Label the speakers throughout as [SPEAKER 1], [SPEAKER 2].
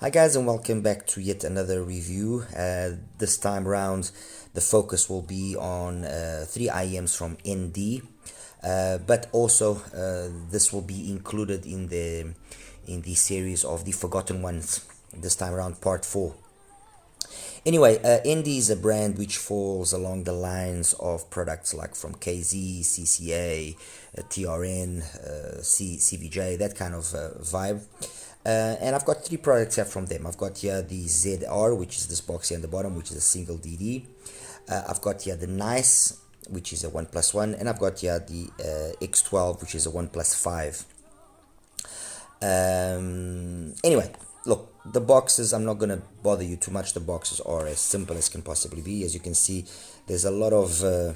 [SPEAKER 1] Hi guys, and welcome back to yet another review. This time around the focus will be on 3 IEMs from ND, but also this will be included in the series of the forgotten ones, this time around part 4. Anyway, ND is a brand which falls along the lines of products like from KZ, CCA, TRN, CVJ, that kind of vibe. And I've got 3 products here from them. I've got here the ZR, which is this box here on the bottom, which is a single DD. I've got here the NICE, which is a 1+1, and I've got here the X12, which is a 1+5. Anyway, look, the boxes, I'm not going to bother you too much. The boxes are as simple as can possibly be. As you can see, there's a lot of a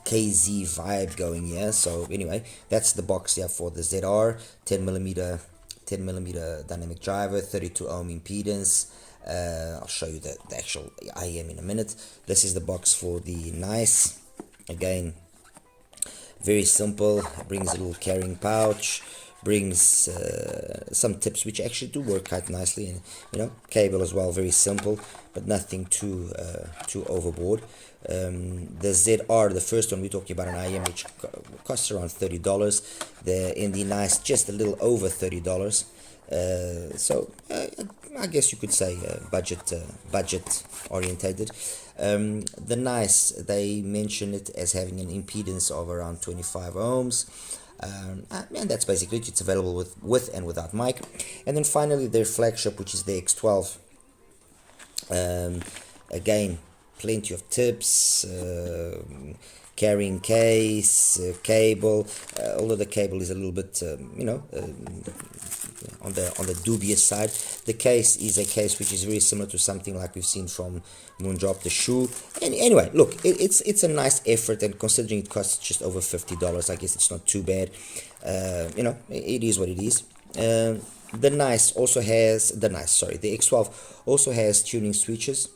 [SPEAKER 1] KZ vibe going here. So anyway, that's the box here for the ZR, 10 millimeter dynamic driver, 32 ohm impedance. I'll show you the actual IEM in a minute. This is the box for the NICE. Again, very simple. Brings a little carrying pouch, brings some tips which actually do work quite nicely, and cable as well, very simple, but nothing too overboard. The ZR, the first one, we're talking about an IEM which costs around $30. The ND NICE just a little over $30. So I guess you could say budget orientated. The NICE, they mention it as having an impedance of around 25 ohms. And that's basically it. It's available with and without mic. And then finally their flagship, which is the X12. Again, plenty of tips, carrying case, cable, although the cable is a little bit on the dubious side. The case is a case which is very similar to something like we've seen from Moondrop, the shoe. And anyway, look, it's a nice effort, and considering it costs just over $50, I guess it's not too bad. It is what it is. The NICE also has the X12 also has tuning switches.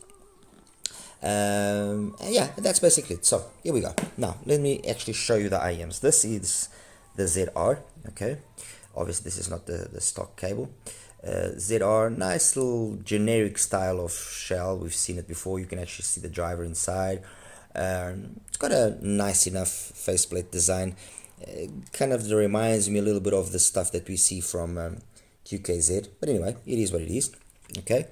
[SPEAKER 1] Yeah, that's basically it. So here we go. Now let me actually show you the IEMs. This is the ZR. Okay, obviously this is not the stock cable. ZR, nice little generic style of shell. We've seen it before. You can actually see the driver inside. It's got a nice enough faceplate design. Kind of reminds me a little bit of the stuff that we see from QKZ, but anyway, it is what it is. Okay.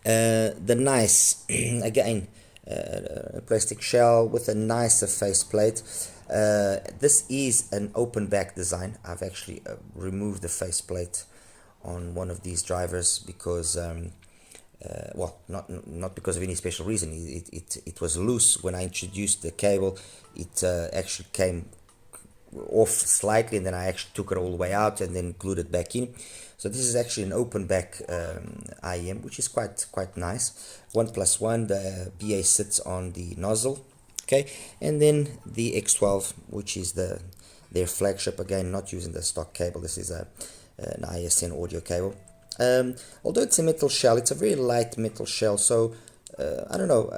[SPEAKER 1] The NICE, again, a plastic shell with a nicer faceplate. This is an open back design. I've actually removed the faceplate on one of these drivers because, well, not because of any special reason. It was loose when I introduced the cable. It actually came off slightly, and then I actually took it all the way out and then glued it back in. So this is actually an open back IEM, which is quite nice. 1+1, the BA sits on the nozzle. Okay, and then the X12, which is their flagship, again not using the stock cable. This is an ISN audio cable. Although it's a metal shell, it's a very light metal shell, so I don't know,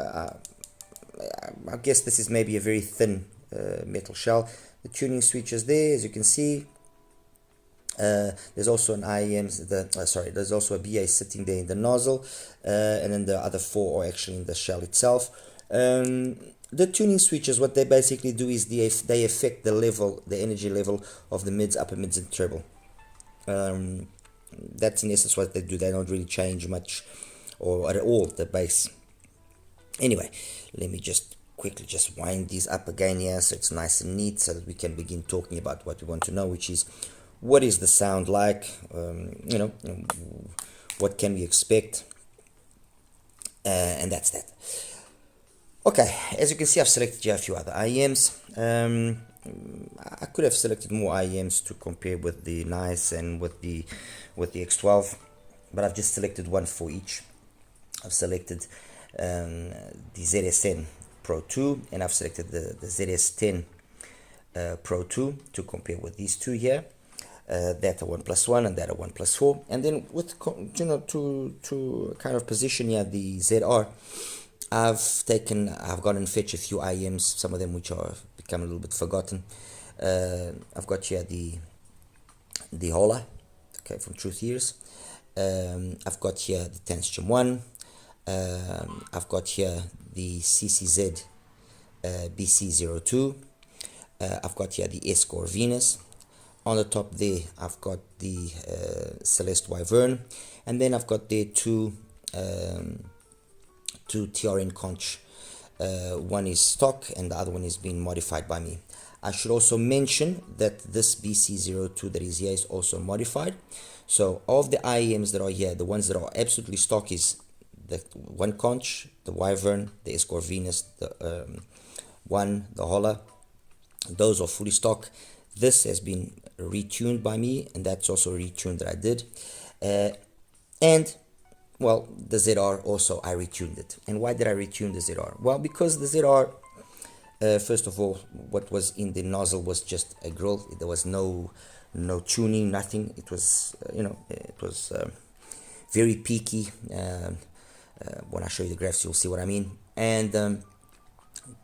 [SPEAKER 1] I guess this is maybe a very thin metal shell. The tuning switches there, as you can see. There's also an IEMs, there's also a BA sitting there in the nozzle, and then the other 4 are actually in the shell itself. The tuning switches, what they basically do is they affect the energy level of the mids, upper mids, and treble. That's in essence what they do. They don't really change much or at all the bass. Anyway, let me just quickly just wind these up again here so it's nice and neat, so that we can begin talking about what we want to know, which is what is the sound like, what can we expect, and that's that. Okay, as you can see, I've selected here a few other IEMs. I could have selected more IEMs to compare with the NICE and with the X12, but I've just selected one for each. I've selected the ZS10 Pro 2, and I've selected the ZS10 Pro 2 to compare with these two here. That a 1+1 and that a 1+4, and then with to kind of position here the ZR, I've gone and fetched a few IEMs, some of them which are become a little bit forgotten. I've got here the HOLA, okay, from Truth Ears. I've got here the Tanstrom 1. I've got here the CCZ BC02. I've got here the Escort Venus. On the top there, I've got the Celeste Wyvern, and then I've got the two TRN conch. One is stock and the other one is being modified by me. I should also mention that this BC02 that is here is also modified. So of the IEMs that are here, the ones that are absolutely stock is the one conch, the Wyvern, the Escort Venus, the the HOLA. Those are fully stock. This has been retuned by me, and that's also a retune that I did. And well, the ZR also, I retuned it. And why did I retune the ZR? Well, because the ZR, first of all, what was in the nozzle was just a grill. There was no tuning, nothing. It was, it was very peaky. When I show you the graphs, you'll see what I mean. And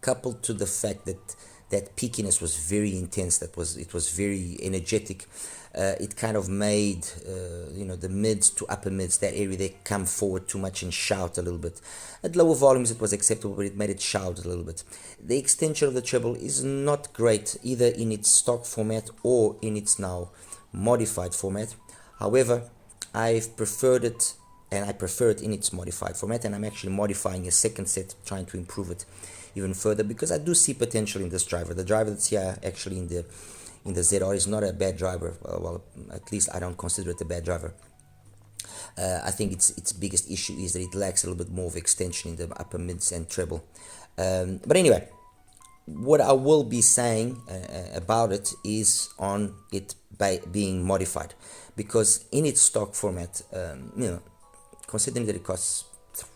[SPEAKER 1] coupled to the fact that peakiness was very intense, it was very energetic. It kind of made the mids to upper mids, that area, they come forward too much and shout a little bit. At lower volumes it was acceptable, but it made it shout a little bit. The extension of the treble is not great either in its stock format or in its now modified format. However, I've preferred it, and I prefer it in its modified format, and I'm actually modifying a second set, trying to improve it even further, because I do see potential in this driver. The driver that's here actually in the ZR is not a bad driver. Well, at least I don't consider it a bad driver. I think its biggest issue is that it lacks a little bit more of extension in the upper mids and treble. But anyway, what I will be saying about it is on it by being modified, because in its stock format, considering that it costs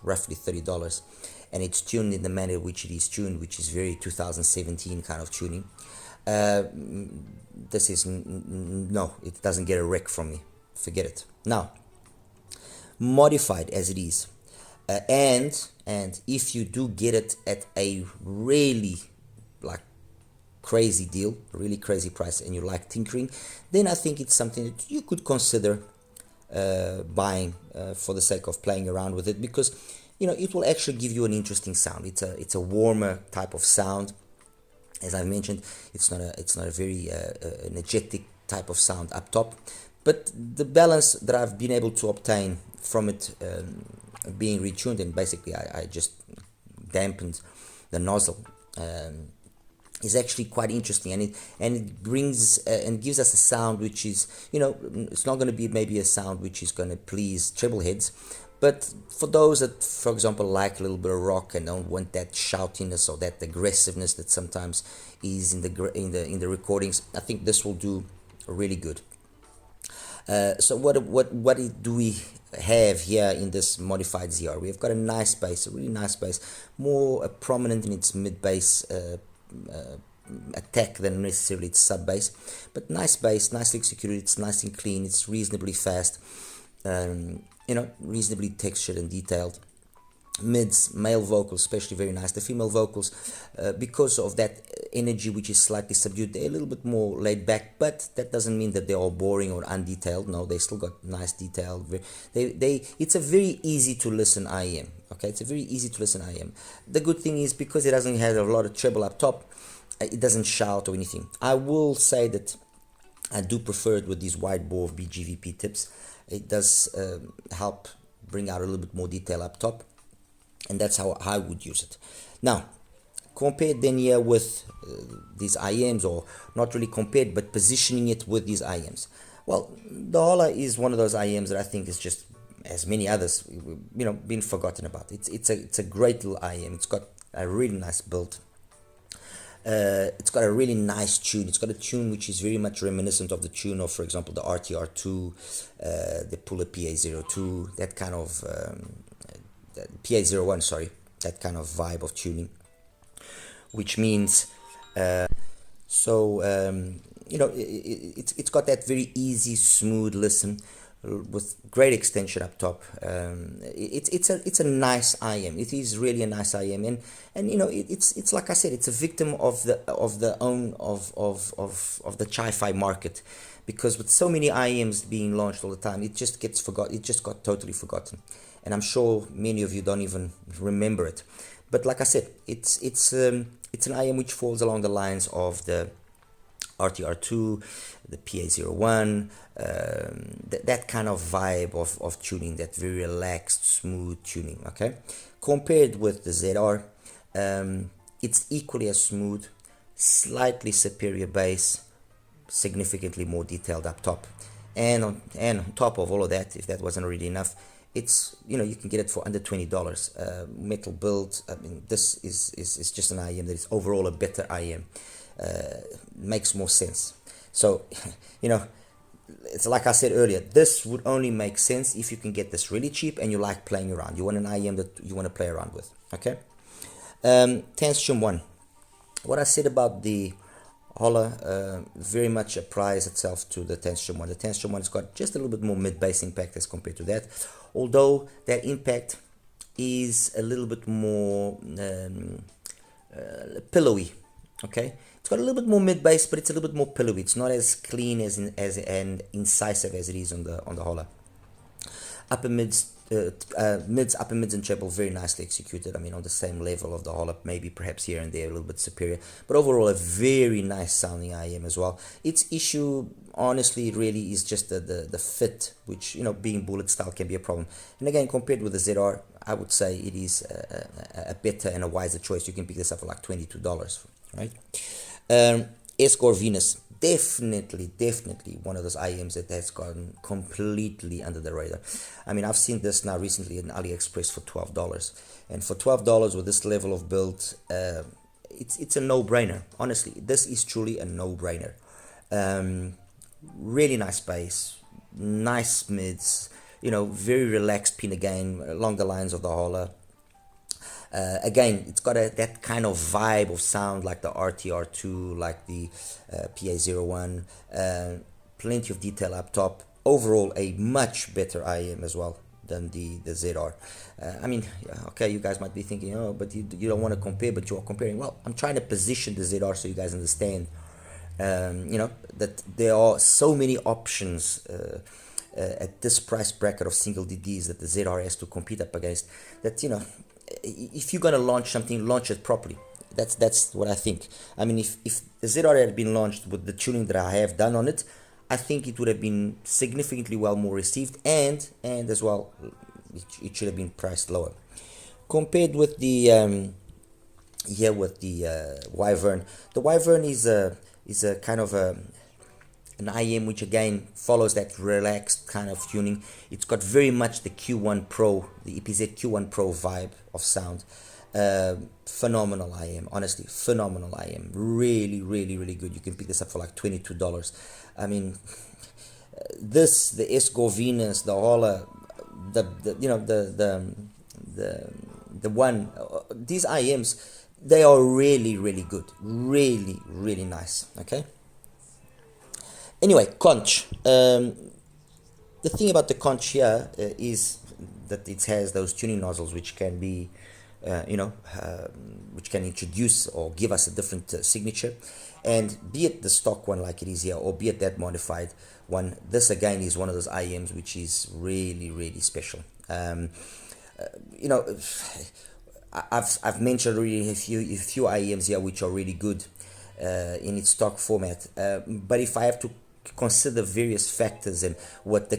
[SPEAKER 1] roughly $30 and it's tuned in the manner which it is tuned, which is very 2017 kind of tuning, this is no, it doesn't get a wreck from me. Forget it. Now, modified as it is, and if you do get it at a really crazy deal, really crazy price, and you like tinkering, then I think it's something that you could consider buying for the sake of playing around with it, because it will actually give you an interesting sound. It's a warmer type of sound. As I mentioned, it's not a very energetic type of sound up top, but the balance that I've been able to obtain from it being retuned, and basically I just dampened the nozzle, is actually quite interesting, and it brings and gives us a sound which is, it's not going to be maybe a sound which is going to please treble heads, but for those that, for example, like a little bit of rock and don't want that shoutiness or that aggressiveness that sometimes is in the recordings, I think this will do really good. So what do we have here in this modified ZR? We've got a nice bass, a really nice bass, more prominent in its mid bass attack than necessarily its sub bass, but nice bass, nicely executed. It's nice and clean. It's reasonably fast. Reasonably textured and detailed. Mids, male vocals, especially very nice. The female vocals, because of that energy which is slightly subdued, they're a little bit more laid back, but that doesn't mean that they're all boring or undetailed. No, they still got nice detail. It's a very easy to listen IEM. Okay, it's a very easy to listen IEM. The good thing is, because it doesn't have a lot of treble up top, it doesn't shout or anything. I will say that I do prefer it with these wide bore BGVP tips. It does help bring out a little bit more detail up top, and that's how I would use it. Now, compared then here with these IEMs, or not really compared, but positioning it with these IEMs. Well, the HOLA is one of those IEMs that I think is just, as many others, been forgotten about. It's a great little IEM. It's got a really nice build. It's got a really nice tune. It's got a tune which is very much reminiscent of the tune of, for example, the RTR2, the Puller PA02, that kind of PA01, sorry, that kind of vibe of tuning, which means it's got that very easy, smooth listen, with great extension up top. It's a nice IEM. It is really a nice IEM, and you know it's like I said, it's a victim of the HiFi market, because with so many IEMs being launched all the time, it just gets forgot. It just got totally forgotten, and I'm sure many of you don't even remember it. But like I said, it's an IEM which falls along the lines of the RTR2, the PA01, that kind of vibe of tuning, that very relaxed, smooth tuning, okay? Compared with the ZR, it's equally as smooth, slightly superior bass, significantly more detailed up top. And on top of all of that, if that wasn't already enough, it's, you know, you can get it for under $20. Metal build. I mean, this is just an IEM that is overall a better IEM. Makes more sense. So, you know, it's like I said earlier, this would only make sense if you can get this really cheap and you like playing around. You want an IEM that you want to play around with. Okay. Tension 1. What I said about the HOLA very much applies itself to the Tension 1. The Tension 1's got just a little bit more mid-bass impact as compared to that, although that impact is a little bit more pillowy. Okay, it's got a little bit more mid-bass, but it's a little bit more pillowy. It's not as clean and incisive as it is on the HOLA. Upper mids, upper mids and treble very nicely executed. I mean, on the same level of the HOLA, maybe perhaps here and there a little bit superior, but overall a very nice sounding IEM as well. Its issue, honestly, really is just the fit, which, you know, being bullet style can be a problem. And again, compared with the ZR, I would say it is a better and a wiser choice. You can pick this up for like $22, right? S-Core Venus. Definitely one of those IEMs that has gone completely under the radar. I mean, I've seen this now recently in AliExpress for $12, and for $12 with this level of build, it's a no-brainer. Honestly, this is truly a no-brainer. Really nice bass, nice mids, you know, very relaxed pin again along the lines of the HOLA. Again, it's got that kind of vibe of sound like the RTR2, like the PA01, plenty of detail up top. Overall, a much better IEM as well than the ZR. I mean, okay, you guys might be thinking, oh, but you don't want to compare, but you are comparing. Well, I'm trying to position the ZR so you guys understand, you know, that there are so many options at this price bracket of single DDs that the ZR has to compete up against, that, you know, if you're going to launch something, launch it properly. That's what I think. I mean, if the ZR had been launched with the tuning that I have done on it, I think it would have been significantly well more received, and as well, it should have been priced lower. Compared with the Wyvern, the Wyvern is a kind of an IEM which again follows that relaxed kind of tuning. It's got very much the Q1 Pro, the EPZ Q1 Pro vibe of sound. Phenomenal IEM, honestly, phenomenal IEM. Really good. You can pick this up for like $22. I mean, this, the S-Core Venus, the HOLA, the one, these IEMs, they are really good, really nice. Okay. Anyway, conch. The thing about the conch here is that it has those tuning nozzles which can be, which can introduce or give us a different signature. And be it the stock one like it is here, or be it that modified one, this again is one of those IEMs which is really special. You know, I've mentioned already a few IEMs here which are really good in its stock format. But if I have to consider various factors and what the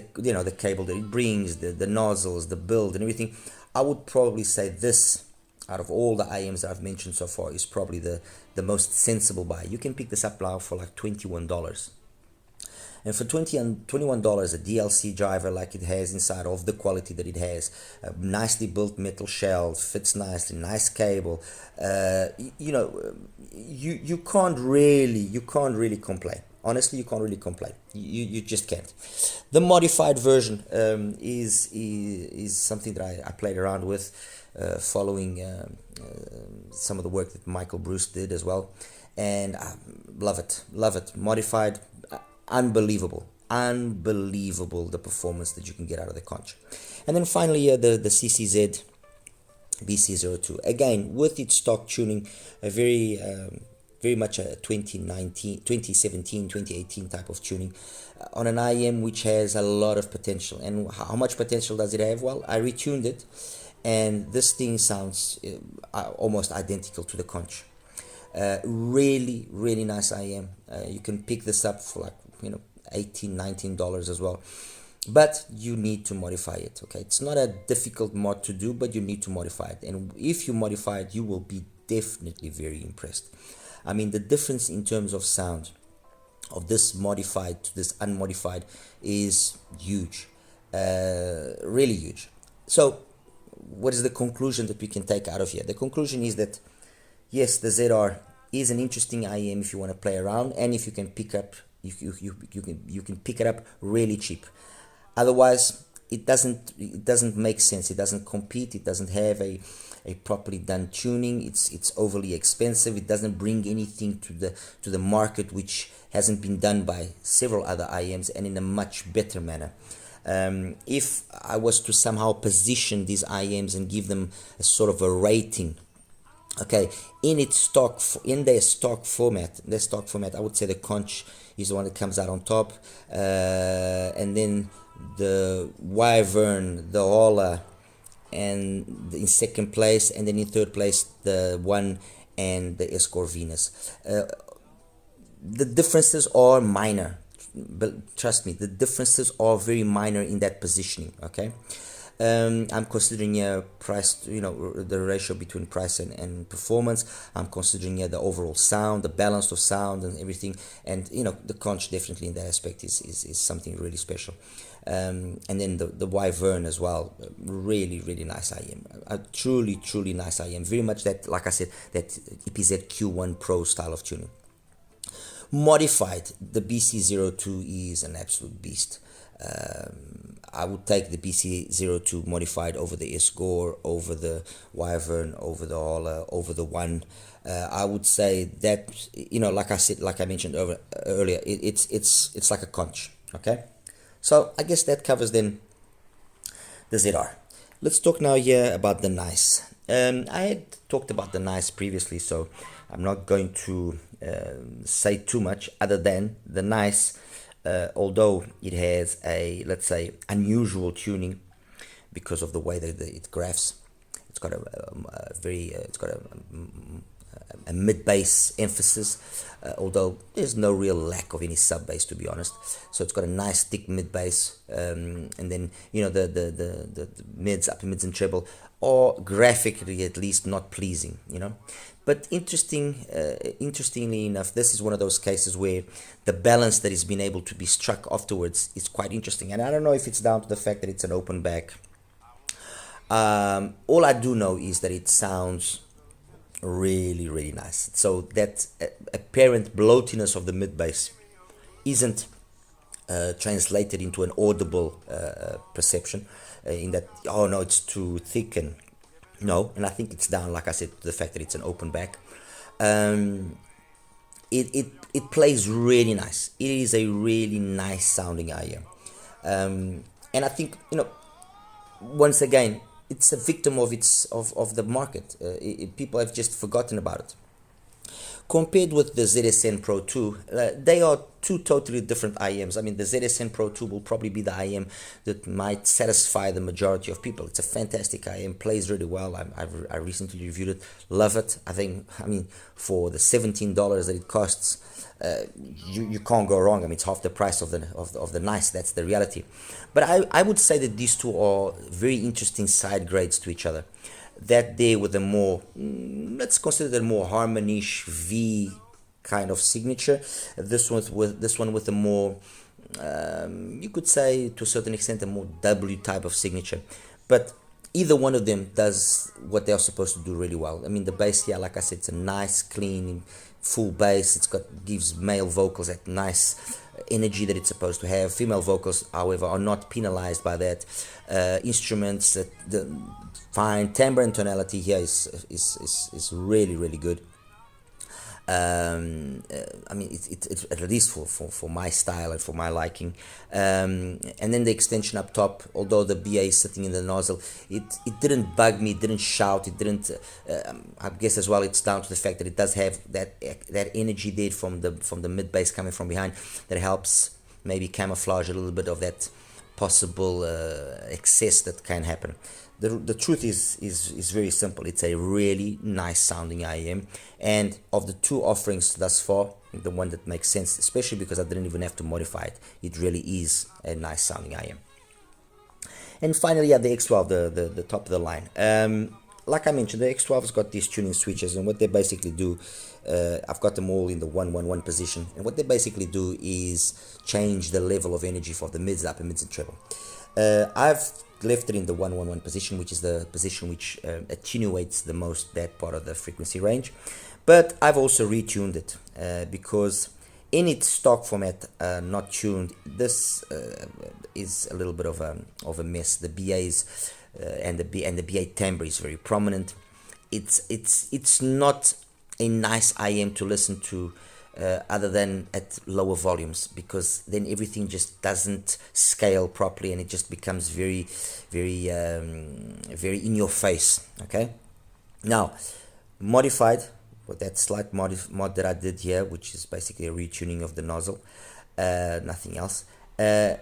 [SPEAKER 1] cable that it brings, the nozzles, the build and everything, I would probably say this, out of all the IEMs that I've mentioned so far, is probably the most sensible buy. You can pick this up now for like $21. And for $21, a DLC driver like it has inside, of the quality that it has, a nicely built metal shell, fits nicely, nice cable, you know, you can't really complain. Honestly, you can't really complain. You just can't. The modified version is something that I played around with, following some of the work that Michael Bruce did as well, and I love it. Modified, unbelievable. unbelievable, the performance that you can get out of the conch. And then finally, the CCZ BC02, again with its stock tuning, a very much a 2019, 2017, 2018 type of tuning on an IEM which has a lot of potential. And how much potential does it have? Well, I retuned it, and this thing sounds almost identical to the conch. Really nice IEM. You can pick this up for like, you know, $18-19 as well, but you need to modify it. Okay, it's not a difficult mod to do, but you need to modify it, and if you modify it, you will be definitely very impressed. I mean, the difference in terms of sound of this modified to this unmodified is huge, really huge. So what is the conclusion that we can take out of here? The conclusion is that yes, the ZR is an interesting IEM if you want to play around, and if you can pick up, you can pick it up really cheap. Otherwise, it doesn't make sense. It doesn't compete. It doesn't have a properly done tuning. It's overly expensive. It doesn't bring anything to the market which hasn't been done by several other IEMs, and in a much better manner. If I was to somehow position these IEMs and give them a sort of a rating, okay, in their stock format, I would say the conch is the one that comes out on top, and then the Wyvern, the HOLA, and in second place, and then in third place the one and the Escort Venus. The differences are minor, but trust me, the differences are very minor in that positioning. Okay, I'm considering here price, the ratio between price and performance. I'm considering here the overall sound, the balance of sound and everything, and the conch definitely in that aspect is something really special. And then the Wyvern as well, really nice IEM, a truly nice IEM, very much that, like I said, that EPZ-Q1 Pro style of tuning. Modified, the BC02 is an absolute beast. I would take the BC02 modified over the Escort, over the Wyvern, over the HOLA, over the One. I would say that, like I mentioned earlier, it's like a conch. Okay, so I guess that covers then the ZR. Let's talk now here about the NICE. I had talked about the NICE previously, so I'm not going to say too much other than the NICE. Although it has a, let's say, unusual tuning because of the way that it graphs, it's got a mid-bass emphasis, although there's no real lack of any sub-bass, to be honest. So it's got a nice thick mid-bass, and then the mids, upper mids and treble are graphically at least not pleasing, But interestingly enough, this is one of those cases where the balance that is being able to be struck afterwards is quite interesting. And I don't know if it's down to the fact that it's an open back. All I do know is that it sounds really nice. So that apparent bloatiness of the mid bass isn't translated into an audible perception in that, oh no, it's too thick, and no. And I think it's down, like I said, to the fact that it's an open back. It plays really nice. It is a really nice sounding IEM, and I think once again, it's a victim of the market. People have just forgotten about it. Compared with the ZSN Pro 2, they are two totally different IEMs. I mean, the ZSN Pro 2 will probably be the IEM that might satisfy the majority of people. It's a fantastic IEM, plays really well. I recently reviewed it, love it. I mean, for the $17 that it costs, you can't go wrong. I mean, it's half the price of the NICE. That's the reality. But I would say that these two are very interesting side grades to each other. That there with a more, let's consider it more harmonish V kind of signature. This one with a more, you could say to a certain extent, a more W type of signature. But either one of them does what they're supposed to do really well. I mean, the bass here, like I said, it's a nice, clean, full bass. Gives male vocals that nice energy that it's supposed to have. Female vocals, however, are not penalized by that. Instruments, the fine timbre and tonality here is really good. I mean, it's at least for my style and for my liking. And then the extension up top, although the BA is sitting in the nozzle, it didn't bug me, it didn't shout, it didn't. I guess as well, it's down to the fact that it does have that energy there from the mid bass coming from behind that helps maybe camouflage a little bit of that possible excess that can happen. The truth is very simple. It's a really nice sounding IEM, and of the two offerings thus far, the one that makes sense, especially because I didn't even have to modify it, it really is a nice sounding IEM. And finally, yeah, the X12, the top of the line. Like I mentioned, the X12's got these tuning switches, and what they basically do, I've got them all in the 111 position, and what they basically do is change the level of energy for the mids, upper mids, and treble. I've left it in the 111 position, which is the position which attenuates the most that part of the frequency range, but I've also retuned it because in its stock format, not tuned, this is a little bit of a mess. The BAs and the BA timbre is very prominent. It's not a nice IEM to listen to other than at lower volumes, because then everything just doesn't scale properly and it just becomes very in your face. Okay, now modified with that slight mod that I did here, which is basically a retuning of the nozzle, nothing else, and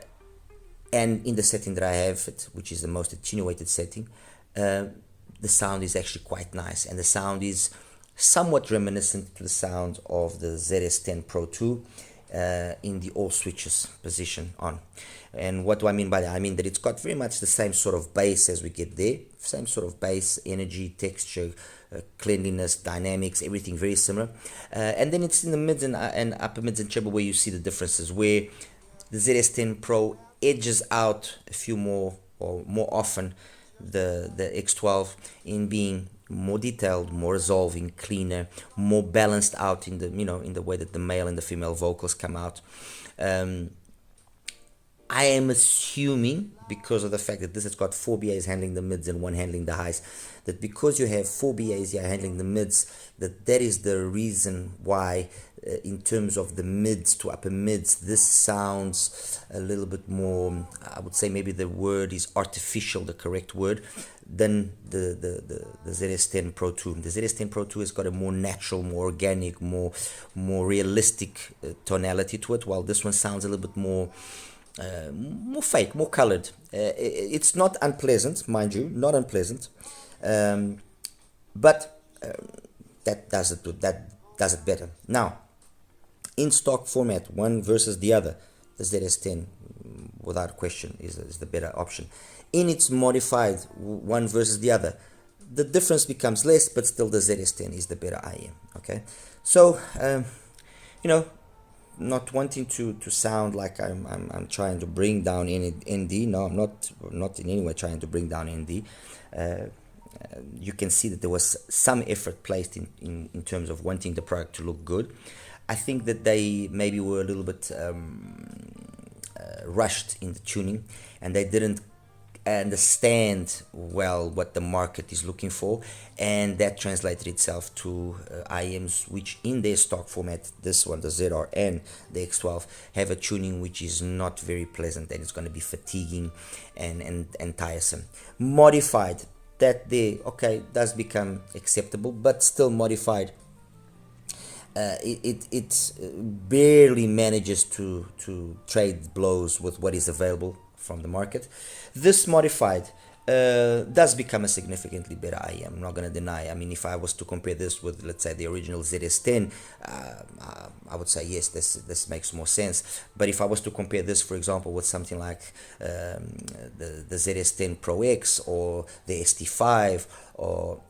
[SPEAKER 1] in the setting that I have it, which is the most attenuated setting, the sound is actually quite nice, and the sound is somewhat reminiscent to the sound of the ZS10 Pro 2 in the all switches position on. And what do I mean by that? I mean that it's got very much the same sort of bass as we get there, same sort of bass, energy, texture, cleanliness, dynamics, everything very similar. And then it's in the mids and upper mids and treble where you see the differences, where the ZS10 Pro edges out a few more or more often the X12 in being more detailed, more resolving, cleaner, more balanced out in the in the way that the male and the female vocals come out. I am assuming, because of the fact that this has got 4 BAs handling the mids and 1 handling the highs, that because you have 4 BAs here handling the mids, that is the reason why in terms of the mids to upper mids, this sounds a little bit more, I would say maybe the word is artificial, the correct word, than the ZS10 Pro 2. The ZS10 Pro 2 has got a more natural, more organic, more realistic tonality to it, while this one sounds a little bit more fake, more colored. It's not unpleasant, mind you, not unpleasant, but that does it better. Now, in stock format, one versus the other, the ZS10 without question is the better option. In its modified, one versus the other, the difference becomes less, but still the ZS10 is the better IEM. Okay, so not wanting to sound like I'm trying to bring down any ND. No, I'm not in any way trying to bring down ND. You can see that there was some effort placed in terms of wanting the product to look good. I think that they maybe were a little bit rushed in the tuning, and they didn't understand well what the market is looking for, and that translated itself to IEMs which in their stock format, this one, the ZR and the X12, have a tuning which is not very pleasant, and it's going to be fatiguing and tiresome. Modified, that there, okay, does become acceptable, but still modified, it barely manages to trade blows with what is available from the market. This modified does become a significantly better IEM, I'm not going to deny. I mean, if I was to compare this with, let's say, the original ZS10, I would say yes, this makes more sense. But if I was to compare this, for example, with something like the ZS10 Pro X or the ST5 or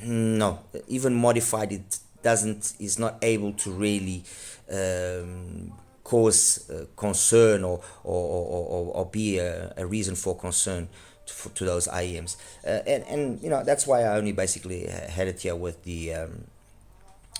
[SPEAKER 1] no, even modified, it is not able to really cause concern or be a reason for concern to those IEMs, and that's why I only basically had it here with the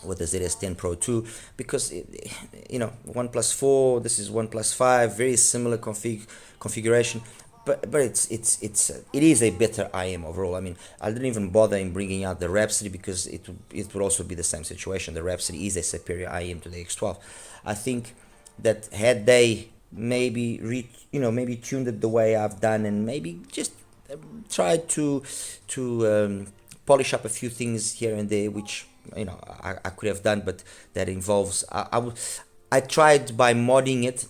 [SPEAKER 1] ZS10 Pro 2, because 1+4, this is 1+5, very similar configuration, but it is a better IM overall. I mean, I didn't even bother in bringing out the Rhapsody because it would also be the same situation. The Rhapsody is a superior IM to the X12. I think that had they maybe maybe tuned it the way I've done and maybe just tried to polish up a few things here and there, which I could have done, but that involves I tried by modding it.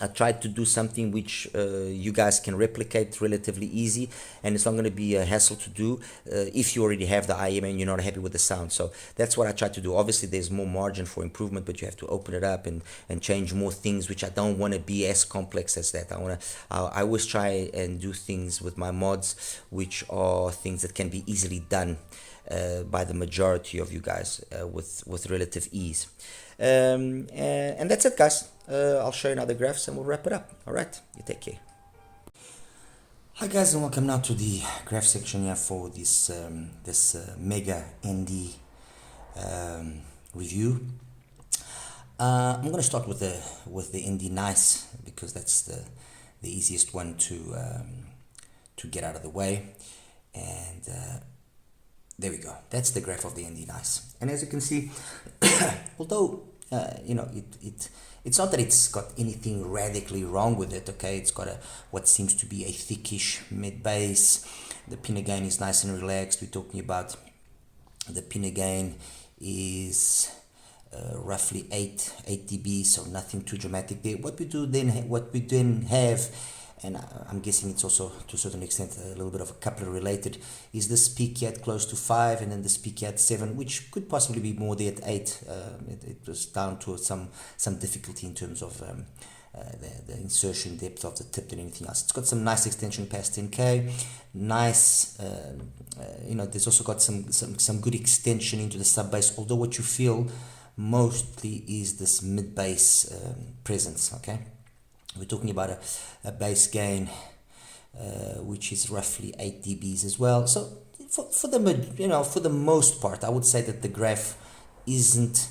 [SPEAKER 1] I tried to do something which you guys can replicate relatively easy, and it's not going to be a hassle to do if you already have the IEM and you're not happy with the sound. So that's what I tried to do. Obviously, there's more margin for improvement, but you have to open it up and change more things, which I don't want to be as complex as that. I always try and do things with my mods, which are things that can be easily done by the majority of you guys with relative ease. And that's it, guys. I'll show you another graphs and we'll wrap it up. All right, you take care. Hi guys, and welcome now to the graph section here for this mega ND review. I'm going to start with the ND nice because that's the easiest one to get out of the way. And there we go. That's the graph of the ND nice. And as you can see, although it's not that it's got anything radically wrong with it, okay? It's got what seems to be a thickish mid bass. The pinna gain is nice and relaxed. We're talking about the pinna gain is roughly 8 dB, so nothing too dramatic there. What we then have, and I'm guessing it's also to a certain extent a little bit of a coupler related, is this peak here at close to 5 and then this peak here at 7, which could possibly be more there at 8. It was down to some difficulty in terms of the insertion depth of the tip than anything else. It's got some nice extension past 10K, nice, there's also got some good extension into the sub bass, although what you feel mostly is this mid bass presence, okay? We're talking about a bass gain which is roughly 8 dBs as well. So for the most part, I would say that the graph isn't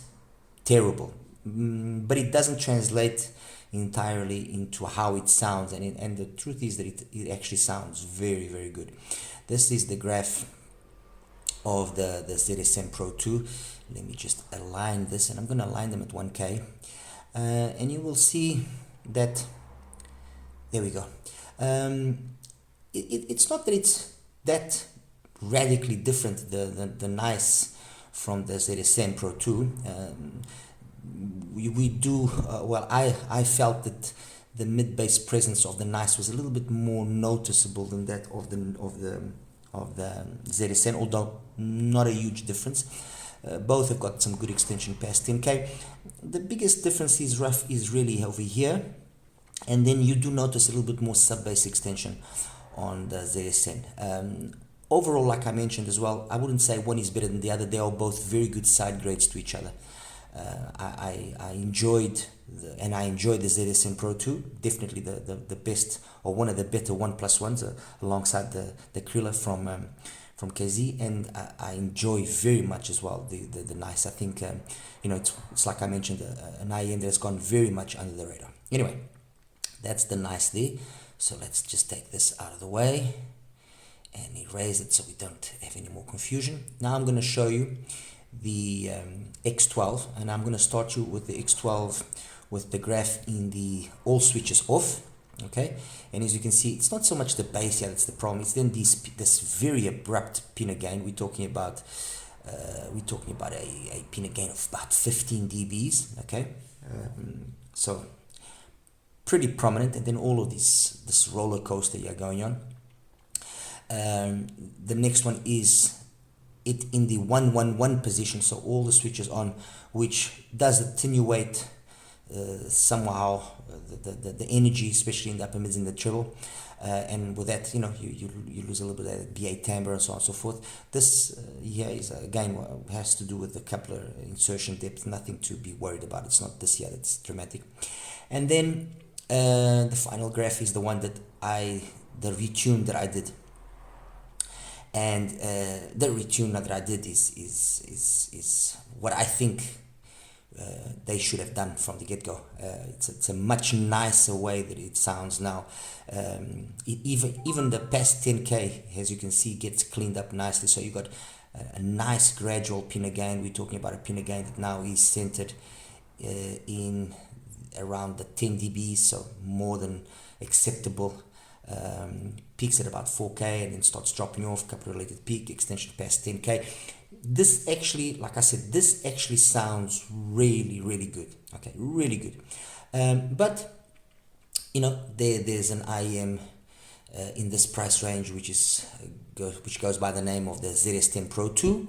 [SPEAKER 1] terrible, but it doesn't translate entirely into how it sounds, and the truth is that it actually sounds very, very good. This is the graph of the ZSM Pro 2. Let me just align this, and I'm going to align them at 1K, and you will see that there we go. It's not that it's that radically different, the nice from the ZSM Pro 2. We do well. I felt that the mid bass presence of the nice was a little bit more noticeable than that of the ZSM, although not a huge difference. Both have got some good extension past 10K. The biggest difference is really over here, and then you do notice a little bit more sub bass extension on the ZSN. Overall, like I mentioned as well, I wouldn't say one is better than the other. They are both very good side grades to each other. I enjoyed the ZSN Pro 2, definitely the best, or one of the better 1+1s alongside the Krilla from KZ, and I enjoy very much as well the nice. I think it's like I mentioned, an IEM that's gone very much under the radar. Anyway, that's the nice there. So let's just take this out of the way and erase it so we don't have any more confusion. Now I'm going to show you the X12, and I'm going to start you with the X12 with the graph in the all switches off. Okay, and as you can see, it's not so much the bass here that's the problem. It's then this very abrupt pinna gain. We're talking about a pinna gain of about 15 dBs. Okay, so pretty prominent, and then all of this roller coaster you're going on. The next one is it in the 1-1-1 position, so all the switches on, which does attenuate somehow the energy, especially in the upper mids and the treble, and with that, you lose a little bit of that BA timbre and so on and so forth. This here is again has to do with the coupler insertion depth. Nothing to be worried about. It's not this here that's dramatic. And then the final graph is the one that the retune that I did. And the retune that I did is what I think they should have done from the get-go. It's a much nicer way that it sounds now. Even the past 10k, as you can see, gets cleaned up nicely. So you got a nice gradual pinna gain. We're talking about a pinna gain that now is centered in around the 10 dB, so more than acceptable. Peaks at about 4k and then starts dropping off, couple related peak, extension past 10k. This actually, like I said, this actually sounds really, really good. Okay, really good. But you know, there's an IEM in this price range which goes by the name of the ZS10 Pro 2,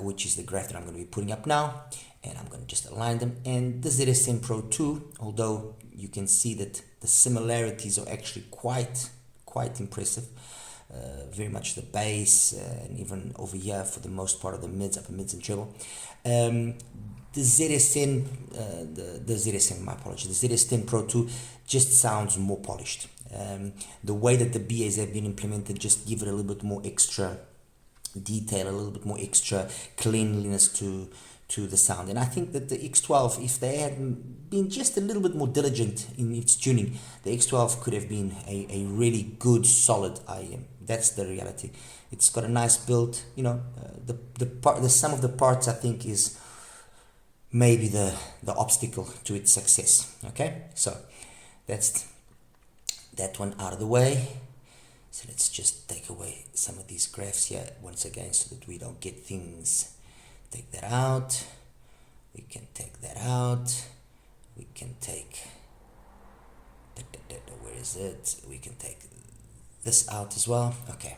[SPEAKER 1] which is the graph that I'm going to be putting up now, and I'm going to just align them. And the ZS10 Pro 2, although you can see that the similarities are actually quite impressive. Very much the bass, and even over here for the most part of the mids, upper mids and treble. The ZS10, the ZS10, my apologies, the ZS10 Pro 2 just sounds more polished. The way that the BAs have been implemented just give it a little bit more extra detail, a little bit more extra cleanliness to the sound. And I think that the X12, if they had been just a little bit more diligent in its tuning, the X12 could have been a really good, solid IEM. That's the reality. It's got a nice build, you know. The sum of the parts, I think, is maybe the obstacle to its success. Okay, so that's that one out of the way. So let's just take away some of these graphs here once again so that we don't get things. Take that out. We can take that out. We can take, where is it? We can take this out as well. Okay,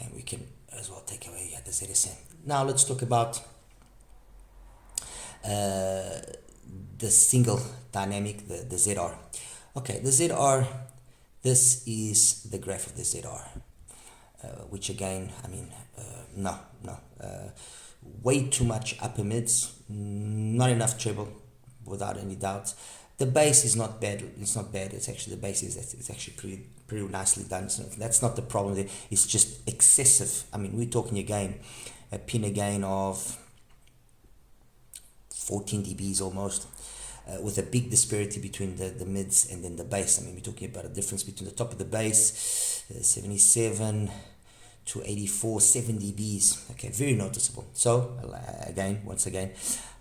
[SPEAKER 1] and we can as well take away the ZSM. Now let's talk about the single dynamic, the ZR. Okay, the ZR, this is the graph of the ZR, which again, I mean, way too much upper mids, not enough treble, without any doubt. The bass is not bad. It's not bad. It's actually, the bass is, it's actually pretty nicely done. So that's not the problem there. It's just excessive. I mean, we're talking again a pinna gain of 14 dBs almost, with a big disparity between the mids and then the bass. I mean, we're talking about a difference between the top of the bass, 77 to 84, 7 dBs. Okay, very noticeable. So again, once again,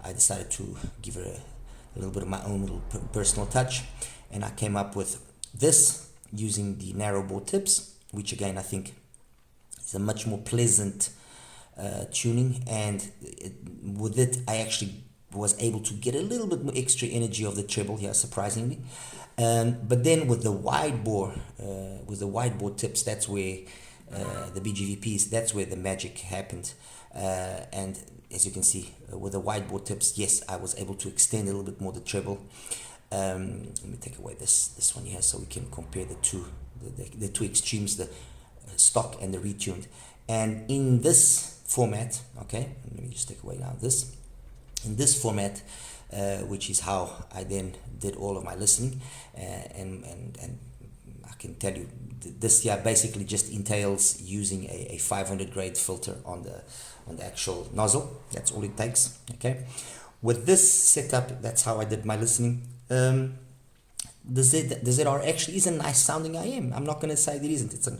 [SPEAKER 1] I decided to give her a little bit of my own little personal touch, and I came up with this using the narrow bore tips, which again I think is a much more pleasant tuning, and with it I actually was able to get a little bit more extra energy of the treble here, surprisingly. But then with the wide bore tips, that's where the BGVPs, that's where the magic happened. And as you can see, with the wide bore tips, yes, I was able to extend a little bit more the treble. Let me take away this one here so we can compare the two extremes, the stock and the retuned. And in this format, okay, let me just take away now this. In this format, which is how I then did all of my listening, and I can tell you this here basically just entails using a 500 grade filter on the actual nozzle. That's all it takes. Okay, with this setup, that's how I did my listening. The ZR actually is a nice sounding IEM. I'm not going to say it isn't. It's a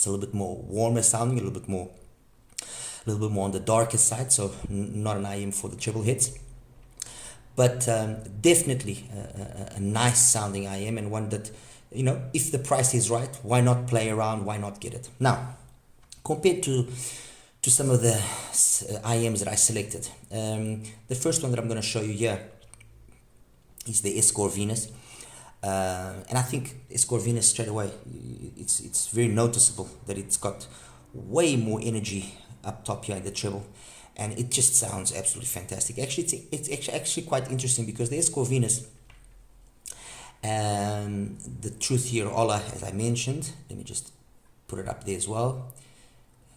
[SPEAKER 1] little bit more warmer sounding, a little bit more on the darker side, so not an IEM for the treble heads, but definitely a nice sounding IEM, and one that, you know, if the price is right, why not play around, why not get it? Now, compared to some of the IEMs that I selected, the first one that I'm going to show you here is the S-Core Venus, and I think S-Core Venus straight away, it's very noticeable that it's got way more energy up top here in the treble, and it just sounds absolutely fantastic. Actually, it's actually quite interesting because the S-Core Venus, the Truth Here HOLA, as I mentioned, let me just put it up there as well.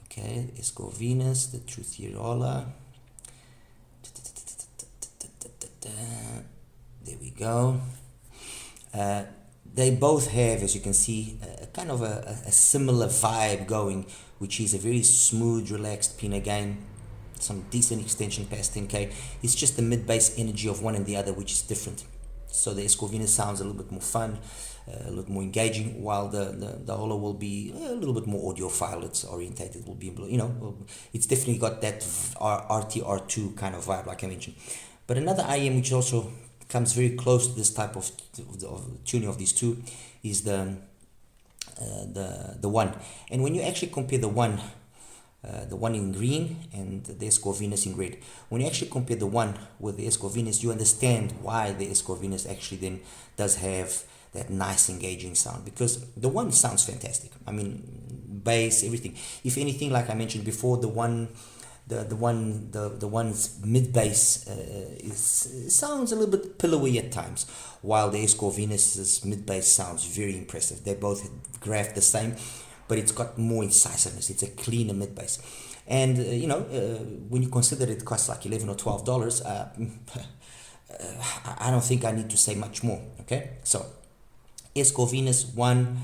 [SPEAKER 1] Okay, S-Core Venus, the Truth Here HOLA. There we go. They both have, as you can see, a kind of a similar vibe going, which is a very smooth, relaxed pinna gain. some decent extension past 10k. It's just the mid-bass energy of one and the other which is different. So the X12 sounds a little bit more fun, a little more engaging, while the HOLA will be a little bit more audiophile. It's orientated, will be, you know, it's definitely got that RTR2 kind of vibe, like I mentioned. But another IEM which also comes very close to this type of tuning of these two is the one. And when you actually compare the one in green and the X12 in red, when you actually compare the one with the X12, you understand why the X12 actually then does have that nice engaging sound, because the one sounds fantastic. I mean, bass, everything. If anything, like I mentioned before, the one's mid bass sounds a little bit pillowy at times, while the X12's mid bass sounds very impressive. They both graph the same, but it's got more incisiveness. It's a cleaner mid bass, and you know, when you consider it costs like $11 or $12, I don't think I need to say much more. Okay, so X12 one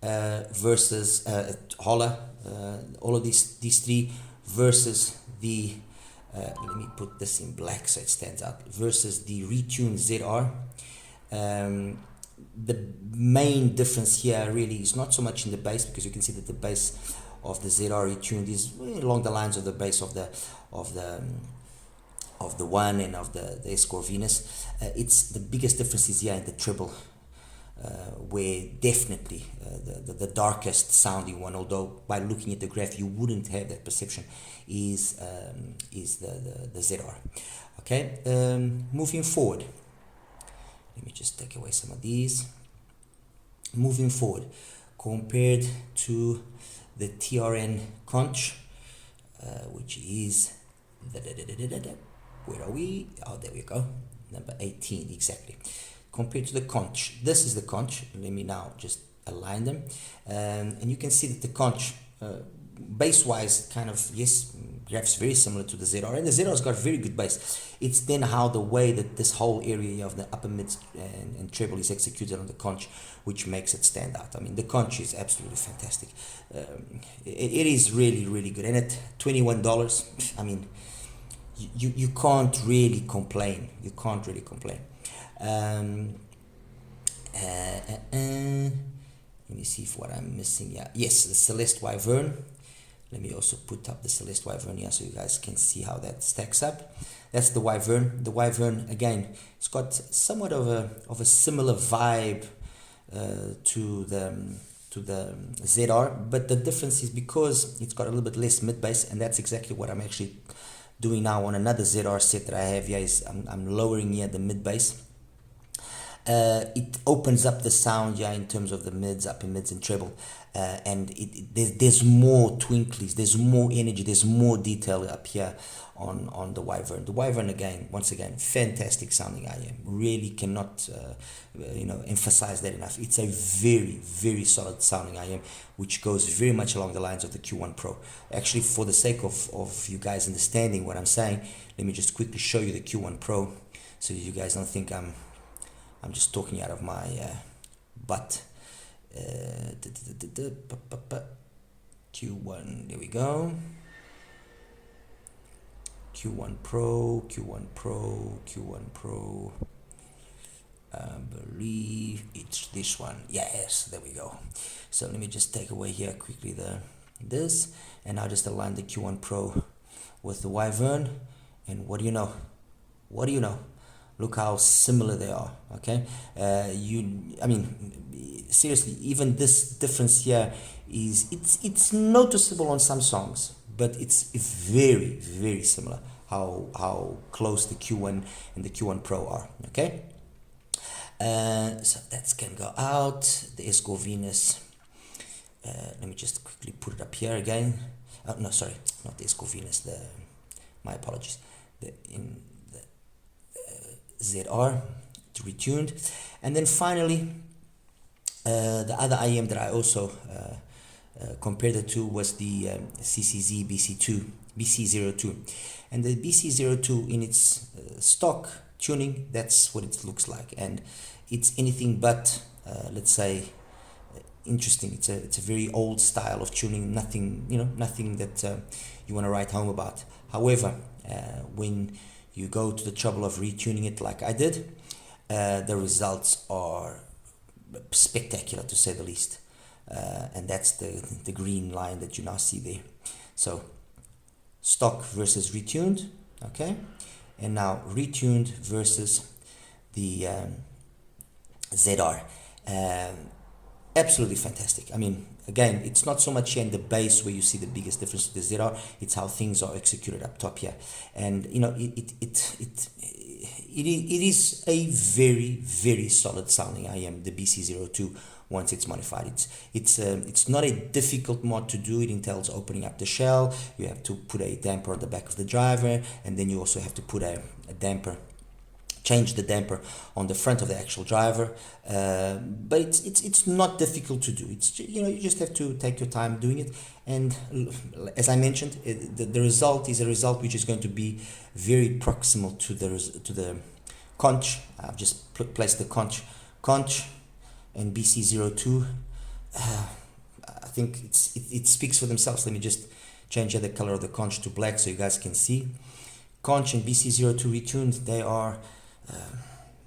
[SPEAKER 1] versus HOLA, all of these three versus the let me put this in black so it stands out, versus the retuned ZR. The main difference here really is not so much in the bass, because you can see that the bass of the ZR retuned is along the lines of the bass of the one and of the X12. It's the biggest difference is here in the treble, where definitely the darkest sounding one, although by looking at the graph you wouldn't have that perception, is the ZR. Okay, moving forward, let me just take away some of these. Moving forward, compared to the TRN conch, which is where are we? Oh, there we go, number 18 exactly. Compared to the conch, this is the conch. Let me now just align them, and you can see that the conch, bass wise, kind of, yes, graphs very similar to the ZR, and the ZR's got very good bass. It's then how the way that this whole area of the upper mid and treble is executed on the conch which makes it stand out. I mean, the conch is absolutely fantastic. It is really, really good, and at $21, I mean, you can't really complain. You can't really complain. Let me see if what I'm missing. Yeah, yes, the Celeste Wyvern. Let me also put up the Celeste Wyvern here so you guys can see how that stacks up. That's the Wyvern. The Wyvern, again, it's got somewhat of a similar vibe to the ZR, but the difference is because it's got a little bit less mid bass, and that's exactly what I'm actually doing now on another ZR set that I have here. Is I'm lowering here the mid bass. It opens up the sound, yeah, in terms of the mids, upper mids, and treble, and there's more twinklies, there's more energy, there's more detail up here on the Wyvern. The Wyvern, again, once again, fantastic sounding IEM. Really cannot emphasize that enough. It's a very, very solid sounding IEM, which goes very much along the lines of the Q1 Pro. Actually, for the sake of you guys understanding what I'm saying, let me just quickly show you the Q1 Pro, so you guys don't think I'm just talking out of my butt. Q1, there we go. Q1 Pro, Q1 Pro, Q1 Pro. I believe it's this one. Yes, there we go. So let me just take away here quickly this, and I'll just align the Q1 Pro with the Wyvern. And what do you know? What do you know? Look how similar they are. Okay, I mean, seriously, even this difference here is it's noticeable on some songs, but it's very, very similar how close the Q1 and the Q1 Pro are. Okay, so that's can go out. The X12, let me just quickly put it up here again. No, sorry, not the X12. My apologies. ZR to retuned, and then finally the other IEM that I also compared it to was the CCZ BC02, and the BC02 in its stock tuning, that's what it looks like, and it's anything but let's say interesting. It's a very old style of tuning, nothing that you want to write home about. However, when you go to the trouble of retuning it like I did, the results are spectacular, to say the least. And that's the green line that you now see there. So stock versus retuned, okay, and now retuned versus the ZR. Absolutely fantastic. I mean, again, it's not so much here in the bass where you see the biggest difference with the ZR, it's how things are executed up top here. And you know, it is a very, very solid sounding IEM, the BC02, once it's modified. It's not a difficult mod to do. It entails opening up the shell. You have to put a damper on the back of the driver, and then you also have to put a damper, change the damper on the front of the actual driver, but it's not difficult to do. It's, you know, you just have to take your time doing it, and as I mentioned, the result is a result which is going to be very proximal to the conch. I've just placed the conch and BC02. I think it speaks for themselves. Let me just change the color of the conch to black so you guys can see. Conch and BC02 retuned, they are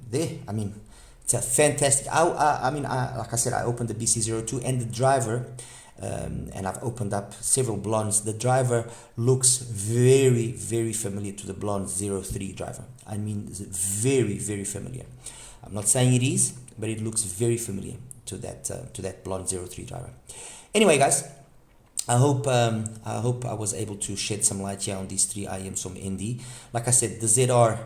[SPEAKER 1] there. I mean, it's a fantastic. I mean, like I said, I opened the BC02 and the driver, and I've opened up several blondes. The driver looks very, very familiar to the blonde 03 driver. I mean, very, very familiar. I'm not saying it is, but it looks very familiar to that blonde 03 driver. Anyway, guys, I hope I was able to shed some light here on these three IEMs from ND. Like I said, the ZR,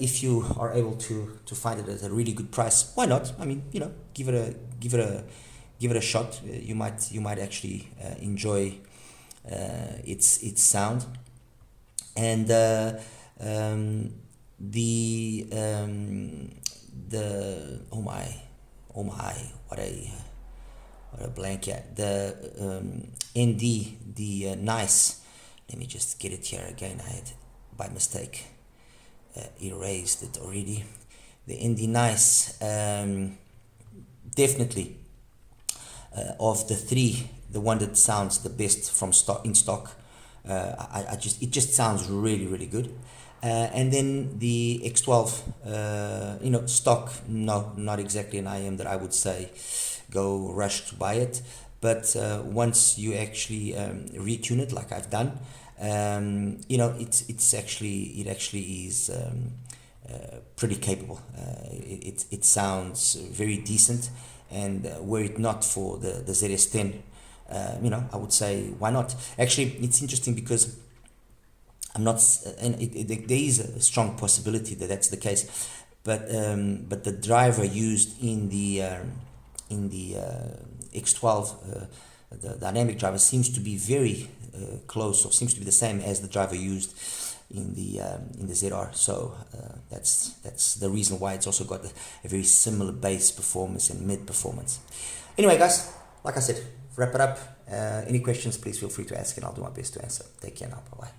[SPEAKER 1] if you are able to find it at a really good price, why not? I mean, you know, give it a shot. You might actually enjoy its sound. And oh my, what a blank. Yeah, the ND, the nice. Let me just get it here again. I had by mistake erased it already. The ND nice, definitely of the three, the one that sounds the best from in stock. It just sounds really, really good. And then the X12, you know, stock, no, not exactly an IEM that I would say go rush to buy it, but once you actually retune it like I've done, you know, it actually is pretty capable. It sounds very decent, and were it not for the ZS10, you know, I would say why not. Actually, it's interesting because I'm not, and there is a strong possibility that that's the case, but the driver used in the X12, the dynamic driver, seems to be very close, or seems to be the same as the driver used in the ZR. So that's the reason why it's also got a very similar bass performance and mid performance. Anyway, guys, like I said, wrap it up. Any questions, please feel free to ask, and I'll do my best to answer. Take care now. Bye bye.